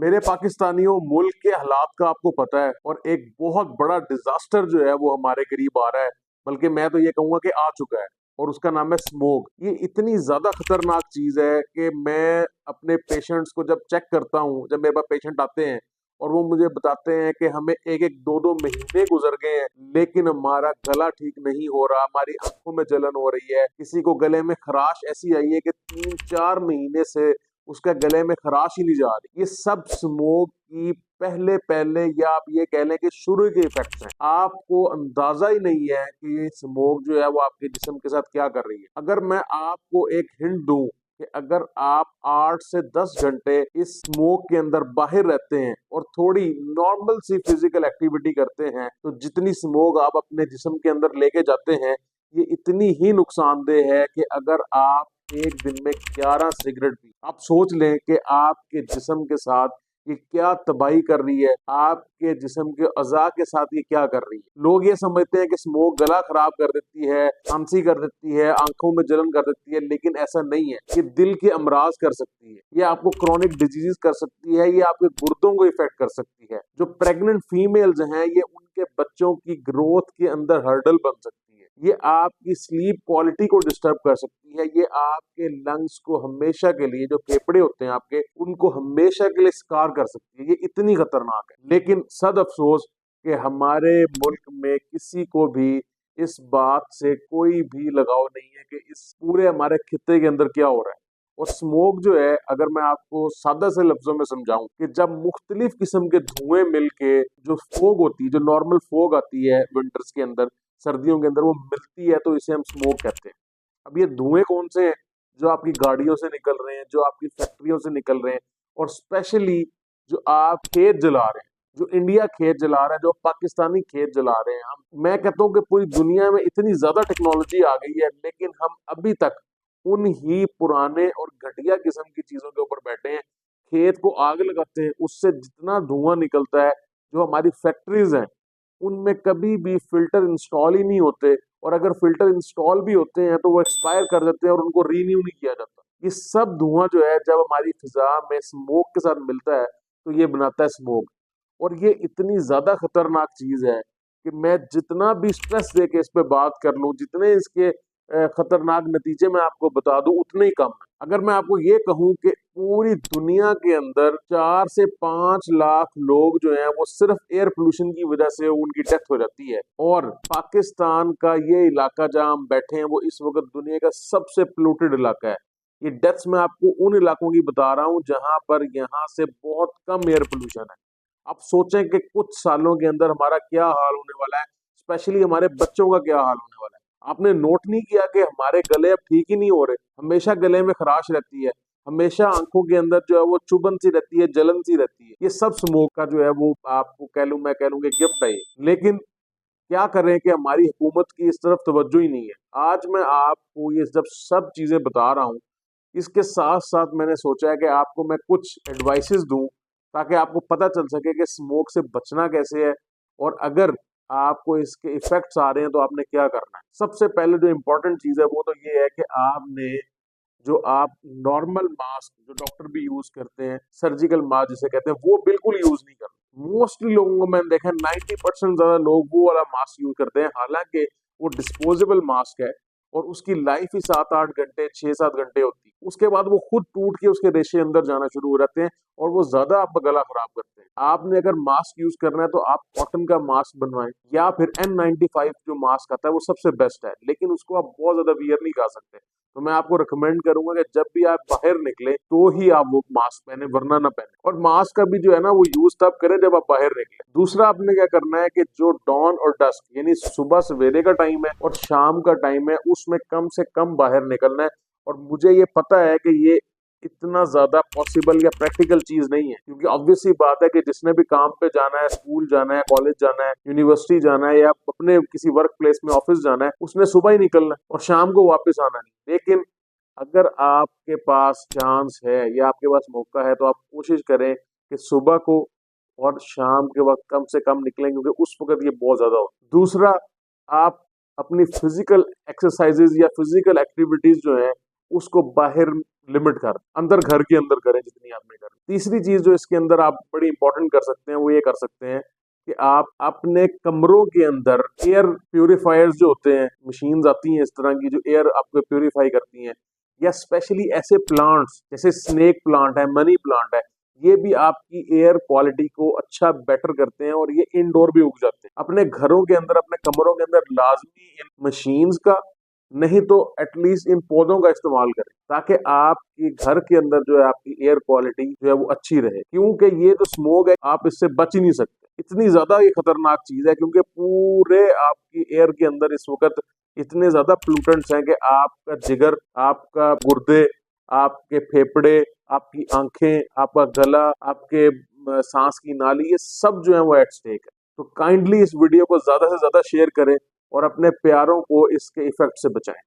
मेरे पाकिस्तानियों, मुल्क के हालात का आपको पता है और एक बहुत बड़ा डिजास्टर जो है वो हमारे करीब आ रहा है। बल्कि मैं तो ये कहूंगा कि आ चुका है और उसका नाम है स्मोक। ये इतनी ज्यादा खतरनाक चीज है कि मैं अपने पेशेंट्स को जब चेक करता हूँ, जब मेरे पास पेशेंट आते हैं और वो मुझे बताते हैं कि हमें एक एक दो दो महीने गुजर गए हैं लेकिन हमारा गला ठीक नहीं हो रहा, हमारी आंखों में जलन हो रही है, किसी को गले में खराश ऐसी आई है कि 3-4 महीने से उसका गले में खराश ही नहीं जा रही। ये सब स्मोक की पहले पहले या आप ये कह लें कि शुरू के इफेक्ट्स हैं। आपको अंदाजा ही नहीं है कि ये स्मोक जो है वो आपके जिस्म के साथ क्या कर रही है। अगर मैं आपको एक हिंट दूं कि अगर आप 8 से 10 घंटे इस स्मोक के अंदर बाहर रहते हैं और थोड़ी नॉर्मल सी फिजिकल एक्टिविटी करते हैं तो जितनी स्मोक आप अपने जिस्म के अंदर लेके जाते हैं ये इतनी ही नुकसानदेह है कि अगर आप एक दिन में 11 सिगरेट पी, आप सोच लें कि आपके जिस्म के साथ ये क्या तबाही कर रही है, आपके जिस्म के अज़ा के साथ ये क्या कर रही है। लोग ये समझते हैं कि स्मोक गला खराब कर देती है, खांसी कर देती है, आंखों में जलन कर देती है, लेकिन ऐसा नहीं है। ये दिल के अमराज कर सकती है, ये आपको क्रोनिक डिजीज कर सकती है, ये आपके गुर्दों को इफेक्ट कर सकती है। जो प्रेग्नेंट फीमेल्स हैं ये उनके बच्चों की ग्रोथ के अंदर हर्डल बन सकती है। ये आपकी स्लीप क्वालिटी को डिस्टर्ब कर सकती है, ये आपके लंग्स को हमेशा के लिए, जो फेफड़े होते हैं आपके, उनको हमेशा के लिए स्कार कर सकती है। ये इतनी खतरनाक है। लेकिन सद अफसोस कि हमारे मुल्क में किसी को भी इस बात से कोई भी लगाव नहीं है कि इस पूरे हमारे खित्ते के अंदर क्या हो रहा है। और स्मोक जो है, अगर मैं आपको सादा से लफ्जों में समझाऊं कि जब मुख्तलिफ किस्म के धुएं मिलके जो फोग होती है, जो नॉर्मल फोग आती है विंटर्स के अंदर, सर्दियों के अंदर वो मिलती है तो इसे हम स्मोक कहते हैं। अब ये धुएं कौन से हैं? जो आपकी गाड़ियों से निकल रहे हैं, जो आपकी फैक्ट्रियों से निकल रहे हैं, और स्पेशली जो आप खेत जला रहे हैं, जो इंडिया खेत जला रहा है, जो पाकिस्तानी खेत जला रहे हैं। हम मैं कहता हूँ कि पूरी दुनिया में इतनी ज्यादा टेक्नोलॉजी आ गई है लेकिन हम अभी तक उन ही पुराने और घटिया किस्म की चीजों के ऊपर बैठे हैं। खेत को आग लगाते हैं, उससे जितना धुआं निकलता है, जो हमारी फैक्ट्रीज हैं उनमें कभी भी फिल्टर इंस्टॉल ही नहीं होते, और अगर फिल्टर इंस्टॉल भी होते हैं तो वो एक्सपायर कर देते हैं और उनको रीन्यू नहीं किया जाता। ये सब धुआं जो है जब हमारी फिजा में स्मोक के साथ मिलता है तो ये बनाता है स्मोक। और ये इतनी ज्यादा खतरनाक चीज है कि मैं जितना भी स्ट्रेस दे के इस पे बात कर लूं, जितने इसके खतरनाक नतीजे मैं आपको बता दूं उतने ही कम है। अगर मैं आपको ये कहूं कि पूरी दुनिया के अंदर 4 से 5 लाख लोग जो हैं वो सिर्फ एयर पोल्यूशन की वजह से उनकी डेथ हो जाती है, और पाकिस्तान का ये इलाका जहां हम बैठे हैं वो इस वक्त दुनिया का सबसे पोल्यूटेड इलाका है। ये डेथ्स मैं आपको उन इलाकों की बता रहा हूँ जहां पर यहाँ से बहुत कम एयर पोल्यूशन है। आप सोचें कि कुछ सालों के अंदर हमारा क्या हाल होने वाला है, स्पेशली हमारे बच्चों का क्या हाल होने वाला है। आपने नोट नहीं किया कि हमारे गले अब ठीक ही नहीं हो रहे, हमेशा गले में खराश रहती है, हमेशा आंखों के अंदर जो है वो चुभन सी रहती है, जलन सी रहती है। ये सब स्मोक का जो है वो आपको कह लूं, मैं कह लूं कि गिफ्ट है ये। लेकिन क्या करें कि हमारी हुकूमत की इस तरफ तवज्जो ही नहीं है। आज मैं आपको ये जब सब चीजें बता रहा हूँ, इसके साथ साथ मैंने सोचा है कि आपको मैं कुछ एडवाइसेस दूं ताकि आपको पता चल सके कि स्मोक से बचना कैसे है, और अगर आपको इसके इफेक्ट्स आ रहे हैं तो आपने क्या करना है। सबसे पहले जो इम्पोर्टेंट चीज है वो तो ये है कि आपने जो आप नॉर्मल मास्क जो डॉक्टर भी यूज करते हैं, सर्जिकल मास्क जिसे कहते हैं, वो बिल्कुल यूज नहीं करना। मोस्टली लोगों को मैंने देखा है 90% ज्यादा लोग वो वाला मास्क यूज करते हैं, हालांकि वो डिस्पोजेबल मास्क है और उसकी लाइफ ही 7-8 घंटे 6-7 घंटे होती है। उसके बाद वो खुद टूट के उसके रेशे अंदर जाना शुरू हो जाते हैं और वो ज्यादा आपका गला खराब करते हैं। आपने अगर मास्क यूज करना है तो आप कॉटन का मास्क बनवाएं, या फिर N95 जो मास्क आता है वो सबसे बेस्ट है, लेकिन उसको आप बहुत ज्यादा वियर नहीं कर सकते। तो मैं आपको रिकमेंड करूंगा कि जब भी आप बाहर निकले तो ही आप वो मास्क पहने, वरना ना पहने। और मास्क का भी जो है ना वो यूज तब करें जब आप बाहर निकले। दूसरा आपने क्या करना है कि जो डॉन और डस्क यानी सुबह सवेरे का टाइम है और शाम का टाइम है उसमें कम से कम बाहर निकलना है। और मुझे ये पता है कि ये इतना ज्यादा पॉसिबल या प्रैक्टिकल चीज नहीं है, क्योंकि ऑब्वियस सी बात है कि जिसने भी काम पे जाना है, स्कूल जाना है, कॉलेज जाना है, यूनिवर्सिटी जाना है, या अपने किसी वर्क प्लेस में ऑफिस जाना है, उसने सुबह ही निकलना है और शाम को वापस आना नहीं। लेकिन अगर आपके पास चांस है या आपके पास मौका है तो आप कोशिश करें कि सुबह को और शाम के वक्त कम से कम निकलें, क्योंकि उस वक्त ये बहुत ज्यादा हो। दूसरा, आप अपनी फिजिकल एक्सरसाइजेज या फिजिकल एक्टिविटीज जो है उसको बाहर लिमिट कर, अंदर घर के अंदर करें जितनी आपने करनी। तीसरी चीज जो इसके अंदर आप बड़ी इंपॉर्टेंट कर सकते हैं वो ये कर सकते हैं कि आप अपने कमरों के अंदर एयर प्यूरिफायर्स जो होते हैं, मशीन्स आती हैं इस तरह की जो एयर आपको प्यूरिफाई करती हैं, या स्पेशली ऐसे प्लांट्स जैसे स्नेक प्लांट है, मनी प्लांट है, ये भी आपकी एयर क्वालिटी को अच्छा बेटर करते हैं और ये इंडोर भी उग जाते हैं। अपने घरों के अंदर, अपने कमरों के अंदर लाजमी इन मशीन्स का, नहीं तो एटलीस्ट इन पौधों का इस्तेमाल करें ताकि आपके घर के अंदर जो है आपकी एयर क्वालिटी जो है वो अच्छी रहे, क्योंकि ये जो स्मोक है आप इससे बच ही नहीं सकते। इतनी ज्यादा ये खतरनाक चीज है क्योंकि पूरे आपकी एयर के अंदर इस वक्त इतने ज्यादा पोल्यूटेंट्स हैं कि आपका जिगर, आपका गुर्दे, आपके फेफड़े, आपकी आंखें, आपका गला, आपके सांस की नाली, ये सब जो है वो एट स्टेक है। तो काइंडली इस वीडियो को ज्यादा से ज्यादा शेयर करें और अपने प्यारों को इसके इफेक्ट से बचाएं।